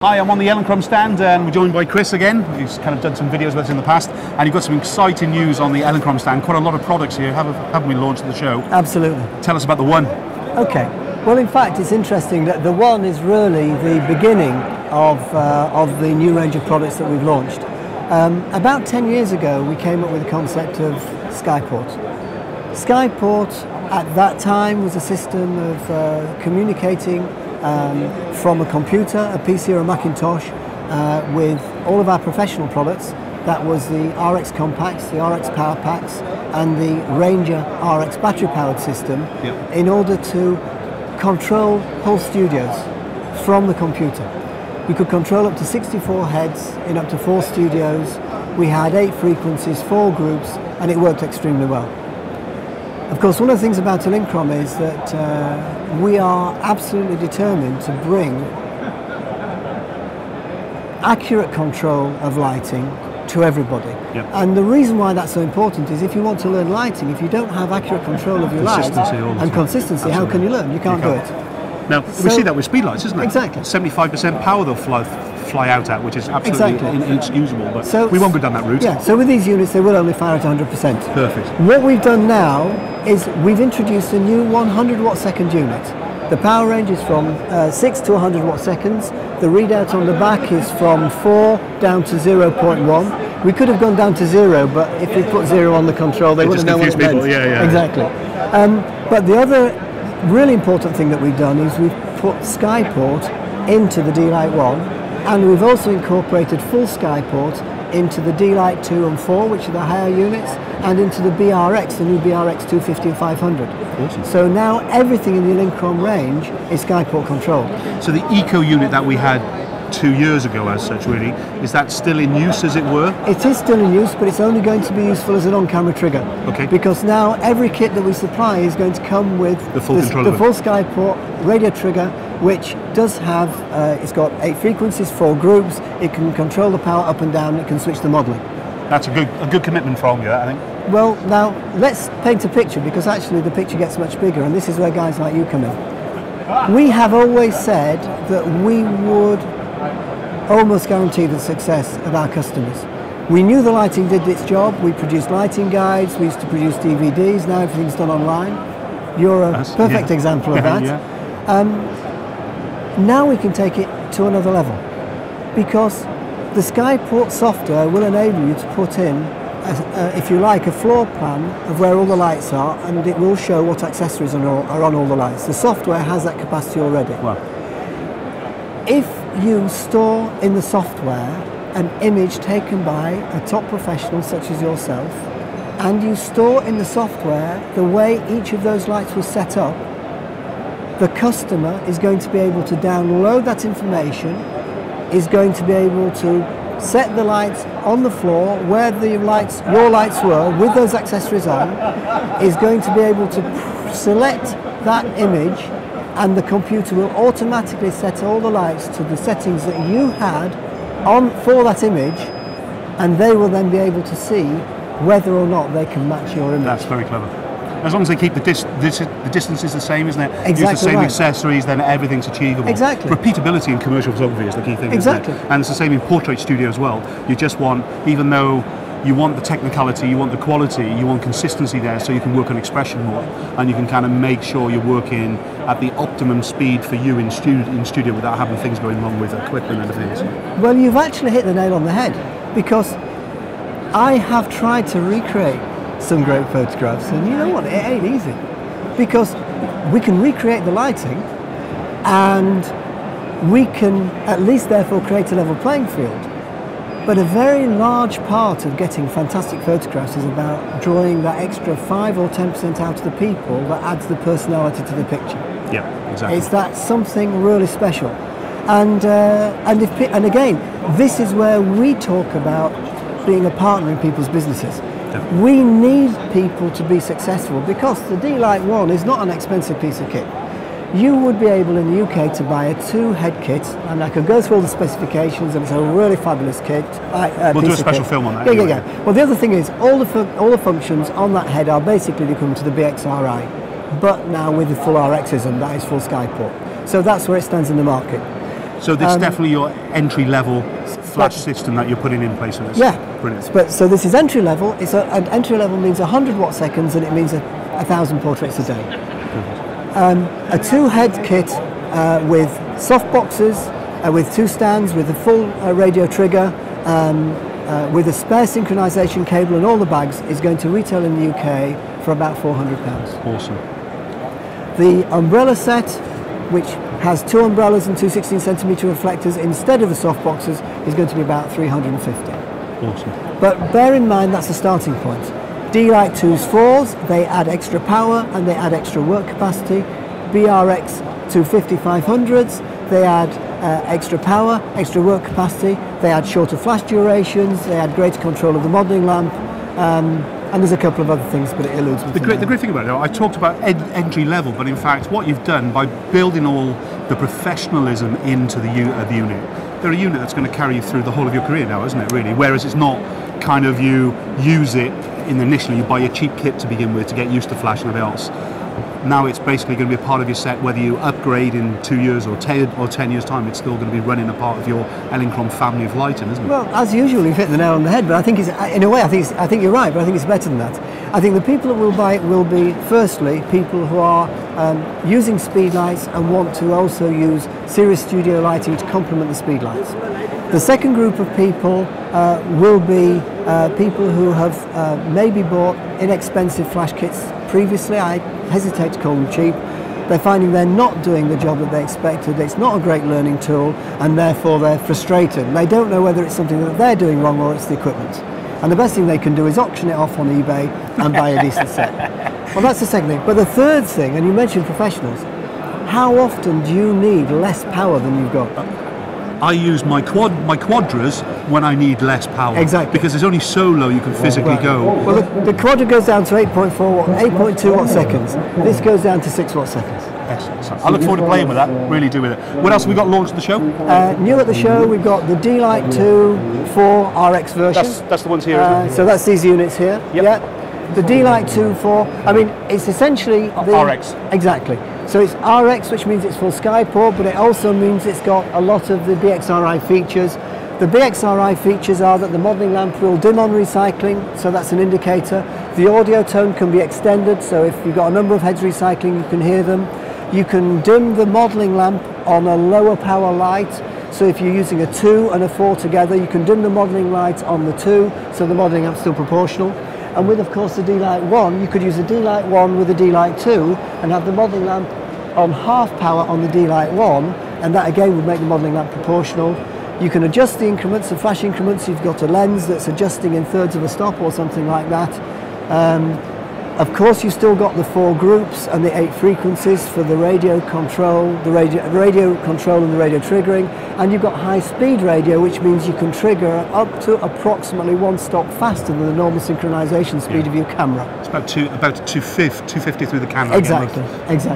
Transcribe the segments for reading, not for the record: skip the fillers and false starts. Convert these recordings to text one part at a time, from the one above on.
Hi, I'm on the Elinchrom stand and we're joined by Chris again. He's kind of done some videos with us in the past and you've got some exciting news on the Elinchrom stand. Quite a lot of products here, haven't we launched at the show? Absolutely. Tell us about the One. Okay. Well, in fact, it's interesting that the One is really the beginning of the new range of products that we've launched. About 10 years ago, we came up with the concept of Skyport. Skyport, at that time, was a system of communicating from a computer, a PC or a Macintosh, with all of our professional products. That was the RX Compacts, the RX Power Packs, and the Ranger RX battery-powered system, in order to control whole studios from the computer. We could control up to 64 heads in up to 4 studios. We had 8 frequencies, 4 groups, and it worked extremely well. Of course, one of the things about Elinchrom is that we are absolutely determined to bring accurate control of lighting to everybody. And the reason why that's so important is if you want to learn lighting, if you don't have accurate control of your lights and consistency, how can you learn? You can't do it. Now, we see that with speed lights, isn't it? Exactly. 75% power they'll fly out at, which is absolutely inexcusable, but so, we won't go down that route. Yeah, so with these units, they will only fire at 100%. Perfect. What we've done now is we've introduced a new 100 watt second unit. The power range is from 6 to 100 watt seconds. The readout on the back is from 4 down to 0.1. We could have gone down to 0, but if we put 0 on the control, they wouldn't know what it meant. Exactly. But the other really important thing that we've done is we've put Skyport into the D-Lite One, and we've also incorporated full Skyport into the D-Lite 2 and 4, which are the higher units, and into the BRX, the new BRX 250 and 500. Awesome. So now everything in the Elinchrom range is Skyport controlled. So the Eco unit that we had 2 years ago as such, really, is that still in use, as it were? It is still in use, but it's only going to be useful as an on-camera trigger. Okay. Because now every kit that we supply is going to come with the full Skyport radio trigger, which does have, it's got 8 frequencies, 4 groups, it can control the power up and down, it can switch the modelling. That's a good commitment from you, I think. Well, now let's paint a picture, because actually the picture gets much bigger, and this is where guys like you come in. We have always said that we would almost guarantee the success of our customers. We knew the lighting did its job. We produced lighting guides, we used to produce DVDs, now everything's done online. You're a perfect example of that. Now we can take it to another level, because the Skyport software will enable you to put in, if you like, a floor plan of where all the lights are, and it will show what accessories are on all the lights. The software has that capacity already. Wow. If you store in the software an image taken by a top professional such as yourself, and you store in the software the way each of those lights was set up, the customer is going to be able to download that information, is going to be able to set the lights on the floor where your lights were with those accessories on, is going to be able to select that image, and the computer will automatically set all the lights to the settings that you had on for that image, and they will then be able to see whether or not they can match your image. That's very clever. As long as they keep the distance is the same, isn't it? Exactly. Use the same accessories, then everything's achievable. Exactly. Repeatability in commercial photography is the key thing, exactly. Isn't it? And it's the same in portrait studio as well. You just want, even though you want the technicality, you want the quality, you want consistency there, so you can work on expression more, and you can kind of make sure you're working at the optimum speed for you in studio without having things going wrong with equipment and things. Well, you've actually hit the nail on the head, because I have tried to recreate some great photographs, and you know what, it ain't easy, because we can recreate the lighting, and we can at least therefore create a level playing field. But a very large part of getting fantastic photographs is about drawing that extra 5 or 10% out of the people that adds the personality to the picture. Yeah, exactly. It's that something really special. And again, this is where we talk about being a partner in people's businesses. Definitely. We need people to be successful, because the D-Lite One is not an expensive piece of kit. You would be able in the UK to buy a 2-head kit, and I could go through all the specifications, and it's a really fabulous kit. We'll do a special film on that. Yeah. Well, the other thing is, all the functions on that head are basically equivalent to the BXRI, but now with the full RXism, that is full Skyport. So that's where it stands in the market. So this is definitely your entry-level flash system that you're putting in place with this. Yeah. Brilliant. But so this is entry level. An entry level means 100 watt seconds, and it means 1,000 portraits a day. A 2-head kit with soft boxes, with 2 stands, with a full radio trigger, with a spare synchronization cable and all the bags, is going to retail in the UK for about £400. Awesome. The umbrella set, which has 2 umbrellas and 2 16cm reflectors instead of the soft boxes, is going to be about £350. Awesome. But bear in mind that's a starting point. D-Lite 2s, 4s, they add extra power and they add extra work capacity. BRX 250 500s, they add extra power, extra work capacity, they add shorter flash durations, they add greater control of the modelling lamp, and there's a couple of other things, but it eludes me. The great thing about it, I talked about entry level, but in fact what you've done by building all the professionalism into the unit, they're a unit that's going to carry you through the whole of your career now, isn't it, really? Whereas it's not kind of you use it initially, you buy a cheap kit to begin with to get used to flash and everything else. Now it's basically going to be a part of your set, whether you upgrade in 2 years or 10 years time, it's still going to be running a part of your Elinchrom family of lighting, isn't it? Well, as usual, you've hit the nail on the head, but I think it's, in a way, I think you're right, but I think it's better than that. I think the people that will buy it will be, firstly, people who are using speed lights and want to also use serious studio lighting to complement the speed lights. The second group of people will be people who have maybe bought inexpensive flash kits previously. I hesitate to call them cheap. They're finding they're not doing the job that they expected. It's not a great learning tool, and therefore they're frustrated. And they don't know whether it's something that they're doing wrong or it's the equipment. And the best thing they can do is auction it off on eBay and buy a decent set. Well, that's the second thing. But the third thing, and you mentioned professionals, how often do you need less power than you've got? I use my Quadras when I need less power. Exactly. Because there's only so low you can physically go. Well, the Quadra goes down to 8.2 watt seconds. This goes down to 6 watt seconds. Excellent. I look forward to playing with that. Really do with it. What else have we got launched at the show? New at the show, we've got the D-Lite 2 4 RX version. That's the ones here, isn't it? So that's these units here. Yep. Yeah. The D-Lite 2 4. I mean, it's essentially the RX. Exactly. So it's RX, which means it's full Skyport, but it also means it's got a lot of the BXRI features. The BXRI features are that the modelling lamp will dim on recycling, so that's an indicator. The audio tone can be extended, so if you've got a number of heads recycling, you can hear them. You can dim the modelling lamp on a lower power light, so if you're using a 2 and a 4 together, you can dim the modelling light on the 2, so the modelling lamp's still proportional. And with, of course, the D-Lite One, you could use a D-Lite One with a D-Lite 2 and have the modelling lamp on half power on the D-Lite One, and that again would make the modelling lamp proportional. You can adjust the increments, the flash increments. You've got a lens that's adjusting in thirds of a stop or something like that. Of course, you've still got the 4 groups and the 8 frequencies for the radio control, the radio control and the radio triggering, and you've got high-speed radio, which means you can trigger up to approximately 1 stop faster than the normal synchronization speed of your camera. It's about 250 through the camera. Exactly.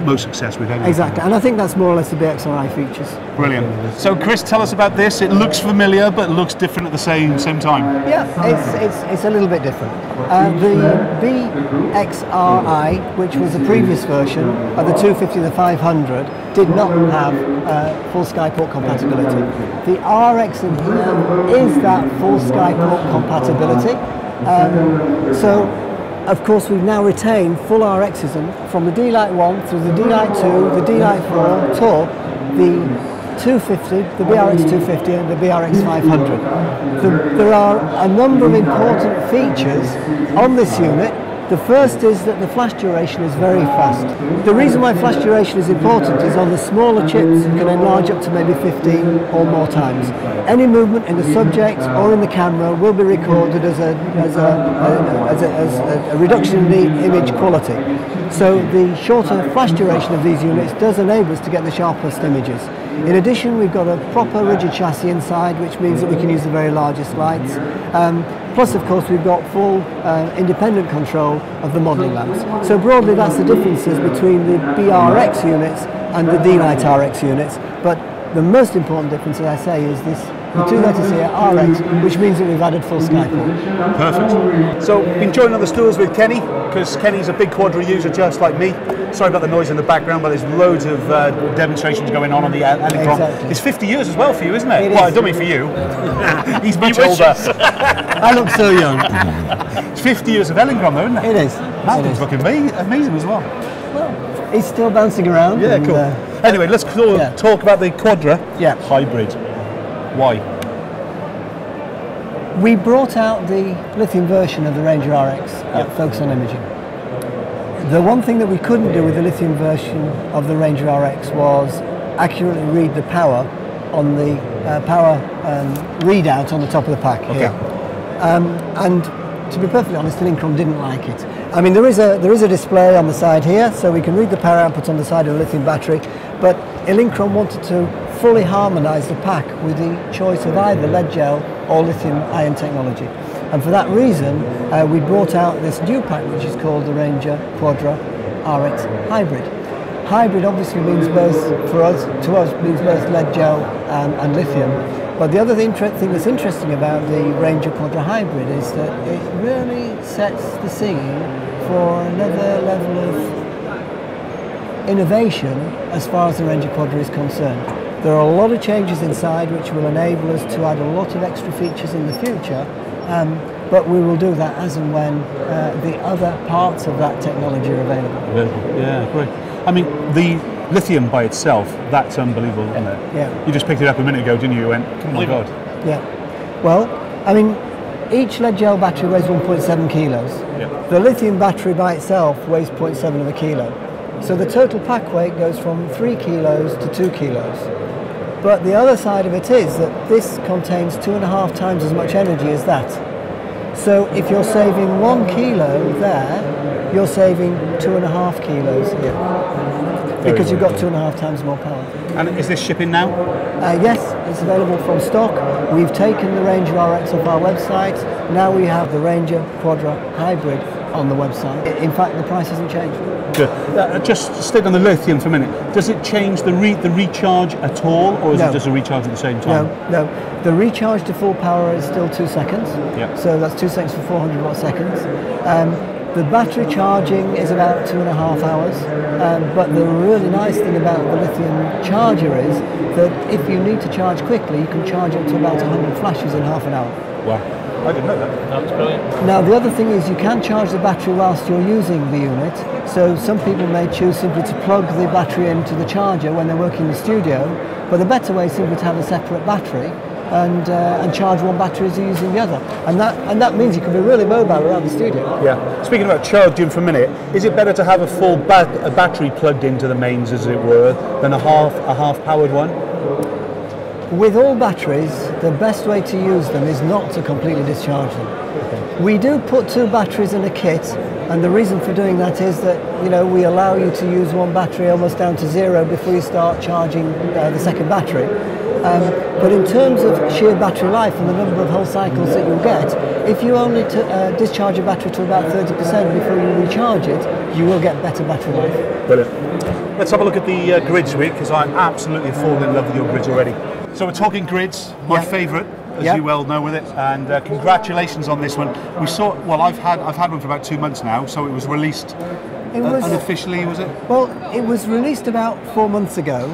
Most success with anything. Exactly, and I think that's more or less the BXRI features. Brilliant. So, Chris, tell us about this. It looks familiar, but looks different at the same time. Yeah, it's a little bit different. The BXRI, which was the previous version of the 250 and the 500, did not have full Skyport compatibility. The RX in here is that full Skyport compatibility. So, of course, we've now retained full RXism from the D-Lite 1 through the D-Lite 2, the D-Lite 4 to the 250, the BRX 250 and the BRX 500. There are a number of important features on this unit. The first is that the flash duration is very fast. The reason why flash duration is important is on the smaller chips you can enlarge up to maybe 15 or more times. Any movement in the subject or in the camera will be recorded as a reduction in the image quality. So the shorter flash duration of these units does enable us to get the sharpest images. In addition, we've got a proper rigid chassis inside, which means that we can use the very largest lights. Plus, of course, we've got full independent control of the modelling lamps. So broadly, that's the differences between the BRX units and the D-Lite RX units. But the most important difference, as I say, is this the two letters here, RX, which means that we've added full Skyport. Perfect. So, been joining on the stools with Kenny, because Kenny's a big Quadra user just like me. Sorry about the noise in the background, but there's loads of demonstrations going on the Elinchrom. Exactly. It's 50 years as well for you, isn't it? It Well, is. I don't mean for you. He's much older. I look so young. It's 50 years of Elinchrom, though, isn't it? It is. That looks fucking amazing as well. Well, he's still bouncing around. Yeah, and, cool. Anyway, let's talk about the Quadra Hybrid. Why? We brought out the lithium version of the Ranger RX at Focus on Imaging. The one thing that we couldn't do with the lithium version of the Ranger RX was accurately read the power on the power readout on the top of the pack here. And to be perfectly honest, Elinchrom didn't like it. I mean, there is a display on the side here, so we can read the power output on the side of the lithium battery, but Elinchrom wanted to fully harmonise the pack with the choice of either lead gel or lithium ion technology. And for that reason, we brought out this new pack, which is called the Ranger Quadra RX Hybrid. Hybrid obviously means both, to us, means both lead gel and lithium. But the other thing that's interesting about the Ranger Quadra Hybrid is that it really sets the scene for another level of innovation as far as the Ranger Quadra is concerned. There are a lot of changes inside which will enable us to add a lot of extra features in the future, but we will do that as and when the other parts of that technology are available. Yeah, great. I mean, the lithium by itself, that's unbelievable, isn't it? Yeah. You just picked it up a minute ago, didn't you? You went, oh my God. Yeah. Well, I mean, each lead gel battery weighs 1.7 kilos. Yeah. The lithium battery by itself weighs 0.7 of a kilo. So the total pack weight goes from 3 kilos to 2 kilos. But the other side of it is that this contains 2.5 times as much energy as that. So if you're saving 1 kilo there, you're saving 2.5 kilos here. Because you've got 2.5 times more power. And is this shipping now? Yes, it's available from stock. We've taken the Ranger RX off our website. Now we have the Ranger Quadra Hybrid on the website. In fact, the price hasn't changed. Good. Just stick on the lithium for a minute. Does it change the recharge at all, or is it just a recharge at the same time? No. The recharge to full power is still 2 seconds. Yeah. So that's 2 seconds for 400 watt seconds. The battery charging is about 2.5 hours. But the really nice thing about the lithium charger is that if you need to charge quickly, you can charge up to about 100 flashes in half an hour. Wow. I didn't know that. That's brilliant. Now the other thing is you can charge the battery whilst you're using the unit. So some people may choose simply to plug the battery into the charger when they're working in the studio, but the better way is simply to have a separate battery and charge one battery as you're using the other. And that means you can be really mobile around the studio. Yeah. Speaking about charging for a minute, is it better to have a full battery plugged into the mains, as it were, than a half powered one? With all batteries, the best way to use them is not to completely discharge them. We do put 2 batteries in a kit, and the reason for doing that is that we allow you to use one battery almost down to 0 before you start charging the second battery. But in terms of sheer battery life and the number of whole cycles that you'll get, if you only discharge a battery to about 30% before you recharge it, you will get better battery life. Brilliant. Let's have a look at the grids, Rick, because I'm absolutely falling in love with your grids already. So we're talking grids, my favourite, as you well know with it, and congratulations on this one. We saw, well, I've had one for about 2 months now, so it was released unofficially, was it? Well, it was released about 4 months ago.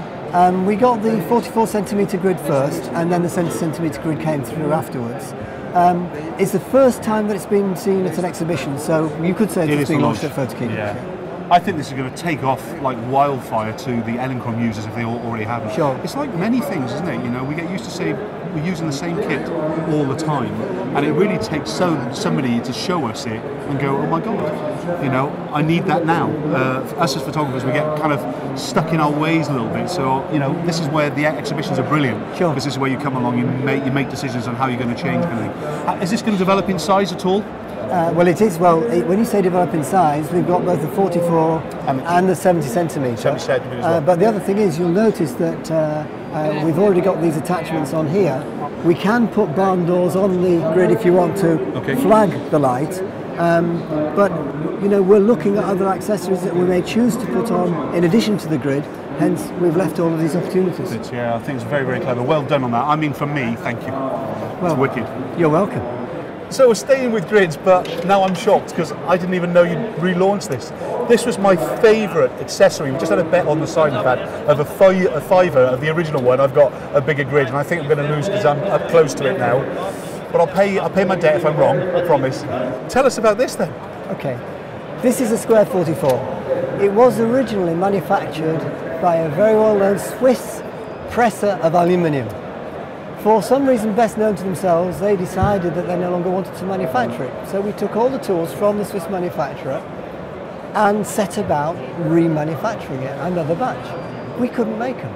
We got the 44 centimetre grid first, and then the 70 centimetre grid came through afterwards. It's the first time that it's been seen at an exhibition, so you could say it's been launched at Photokina. Yeah. I think this is going to take off like wildfire to the Elinchrom users if they already haven't. Sure. It's like many things, isn't it? We get used to we're using the same kit all the time, and it really takes somebody to show us it and go, oh my God, I need that now. Us as photographers, we get kind of stuck in our ways a little bit. So this is where the exhibitions are brilliant. Sure. Because this is where you come along, you make decisions on how you're going to change everything. Is this going to develop in size at all? Well, it is. Well, when you say develop in size, we've got both the 44 and the 70 centimetre. 70 centimetre as well. But the other thing is, you'll notice that we've already got these attachments on here. We can put barn doors on the grid if you want to flag the light. But we're looking at other accessories that we may choose to put on in addition to the grid, Hence, we've left all of these opportunities. Yeah, I think it's very, very clever. Well done on that. I mean, for me, thank you. Well, it's wicked. You're welcome. So we're staying with grids, but now I'm shocked because I didn't even know you'd relaunched this. This was my favourite accessory. We just had a bet on the side, in fact, of a fiver of the original one. I've got a bigger grid, and I think I'm going to lose because I'm up close to it now. But I'll pay my debt if I'm wrong, I promise. Tell us about this then. Okay. This is a Square 44. It was originally manufactured by a very well-known Swiss presser of aluminium. For some reason best known to themselves, they decided that they no longer wanted to manufacture it. So we took all the tools from the Swiss manufacturer and set about remanufacturing it, another batch. We couldn't make them.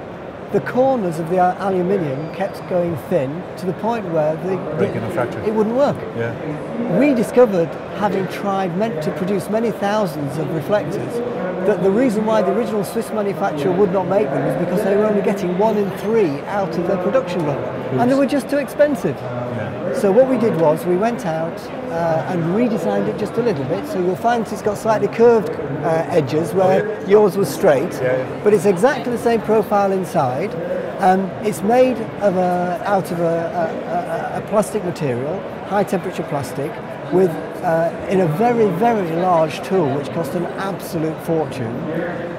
The corners of the aluminium kept going thin to the point where it wouldn't work. Yeah. We discovered, having tried to produce many thousands of reflectors, that the reason why the original Swiss manufacturer would not make them was because they were only getting 1 in 3 out of their production run, and they were just too expensive. Yeah. So what we did was we went out and redesigned it just a little bit. So you'll find it's got slightly curved edges where yours was straight, but it's exactly the same profile inside. It's made of out of a plastic material, high temperature plastic, with in a very, very large tool which cost an absolute fortune.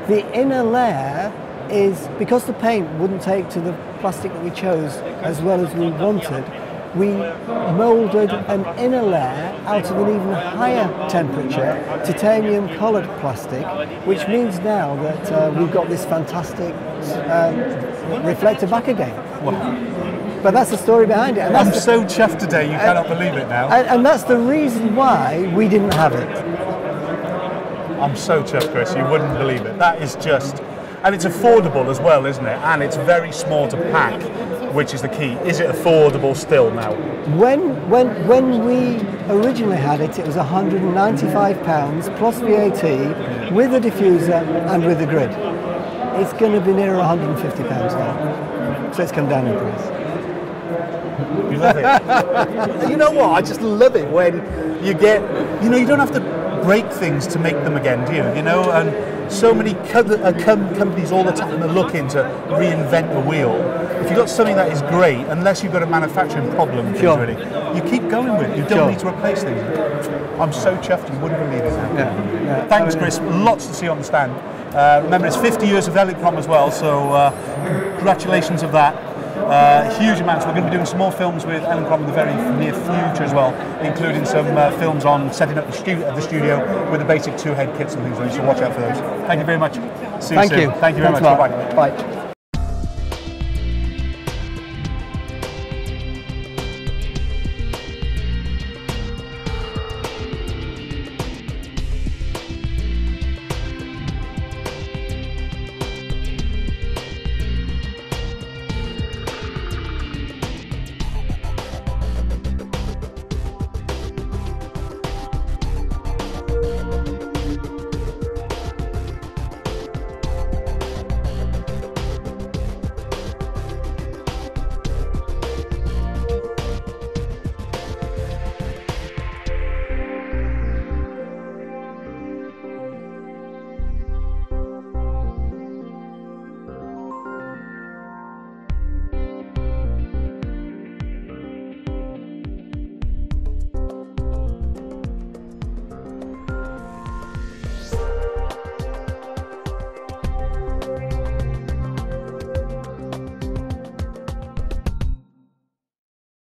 The inner layer is, because the paint wouldn't take to the plastic that we chose as well as we wanted, we moulded an inner layer out of an even higher temperature titanium coloured plastic, which means now that we've got this fantastic reflector back again. Wow. But that's the story behind it. And I'm so chuffed today, you cannot believe it now. And that's the reason why we didn't have it. I'm so chuffed, Chris, you wouldn't believe it. That is just... And it's affordable as well, isn't it? And it's very small to pack, which is the key. Is it affordable still now? When we originally had it, it was £195 plus VAT with a diffuser and with a grid. It's going to be nearer £150 now. So it's come down in price. You love it. You know what? I just love it when you get, you don't have to break things to make them again, do you? And so many companies all the time are looking to reinvent the wheel. If you've got something that is great, unless you've got a manufacturing problem, really, you keep going with it. You don't need to replace things. I'm so chuffed, you wouldn't believe it now. Yeah. Thanks, Chris. Lots to see on the stand. Remember, it's 50 years of Elinchrom as well, so congratulations of that. Huge amounts. We're going to be doing some more films with Elinchrom in the very near future as well, including some films on setting up the studio with the basic 2-head kits and things like that, so watch out for those. Thank you very much. See you soon. Thank you. Thank you very much. Bye-bye. Bye.